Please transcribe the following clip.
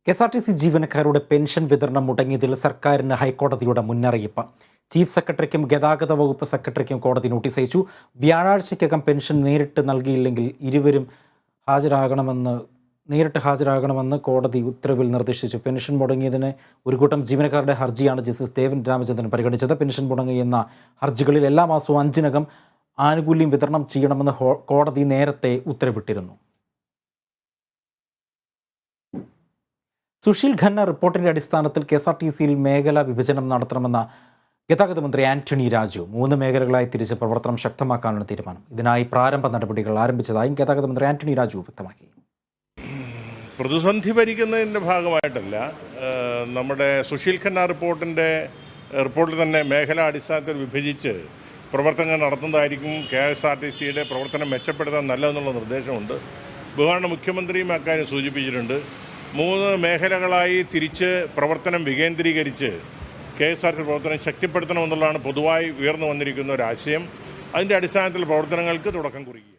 KSRTC ജീവനക്കാരുടെ pension വിതരണം മുടങ്ങിയതിൽ സർക്കാരിന് ഹൈക്കോടതിയുടെ മുന്നറിയിപ്പ്. ചീഫ് സെക്രട്ടറിക്കും ഗതാഗത വകുപ്പ് സെക്രട്ടറിക്കും കോടതി നോട്ടീസ് അയച്ചു. വ്യാഴാഴ്ചയ്ക്കകം പെൻഷൻ നേരിട്ട് നൽകിയില്ലെങ്കിൽ ഇരുവരും നേരിട്ട് ഹാജരാകണമെന്ന് കോടതി ഉത്തരവിൽ നിർദ്ദേശിച്ചു. പെൻഷൻ മുടങ്ങിയതിന് ഒരു കൂട്ടം ജീവനക്കാരുടെ ഹർജിയാണ് ജസ്റ്റിസ് ദേവൻ രാമചന്ദ്രൻ പരിഗണിച്ചത്. പെൻഷൻ മുടങ്ങിയെന്ന ഹർജികളിൽ എല്ലാ മാസവും 5-നകം ആനുകൂല്യം വിതരണം ചെയ്യണമെന്ന് കോടതി നേരത്തെ ഉത്തരവിട്ടിരുന്നു. സുശീൽ ഖന്ന റിപ്പോർട്ടിന്റെ അടിസ്ഥാനത്തിൽ കെഎസ്ആർടിസിയിൽ മേഖലാ വിഭജനം നടത്തണമെന്ന ഗതാഗത മന്ത്രി ആന്റണി രാജു 3 മേഖലകളായി തിരിച്ച് പ്രവർത്തനം ശക്തമാക്കാനാണ് തീരുമാനം. ഇതിനായി പ്രാരംഭ നടപടികൾ ആരംഭിച്ചതായും ഗതാഗത മന്ത്രി ആന്റണി രാജു വ്യക്തമാക്കി. പ്രതിസന്ധി പരിഹരിക്കുന്നതിൻ്റെ ഭാഗമായിട്ടല്ല, നമ്മുടെ സുശീൽ ഖന്ന റിപ്പോർട്ടിൽ തന്നെ മേഖലാ അടിസ്ഥാനത്തിൽ വിഭജിച്ച് പ്രവർത്തനങ്ങൾ നടത്തുന്നതായിരിക്കും കെഎസ്ആർടിസിയുടെ പ്രവർത്തനം മെച്ചപ്പെടുത്താൻ നല്ലതെന്നുള്ള നിർദ്ദേശമുണ്ട്. ബഹുമാനപ്പെട്ട മുഖ്യമന്ത്രിയും അക്കാര്യം സൂചിപ്പിച്ചിട്ടുണ്ട്. 3 മേഖലകളായി തിരിച്ച് പ്രവർത്തനം വികേന്ദ്രീകരിച്ച് കെഎസ്ആർടിസി പ്രവർത്തനം ശക്തിപ്പെടുത്തണമെന്നുള്ളതാണ് പൊതുവായി ഉയർന്നു വന്നിരിക്കുന്ന ഒരു ആശയം. അതിൻ്റെ അടിസ്ഥാനത്തിൽ പ്രവർത്തനങ്ങൾക്ക് തുടക്കം കുറിക്കുക.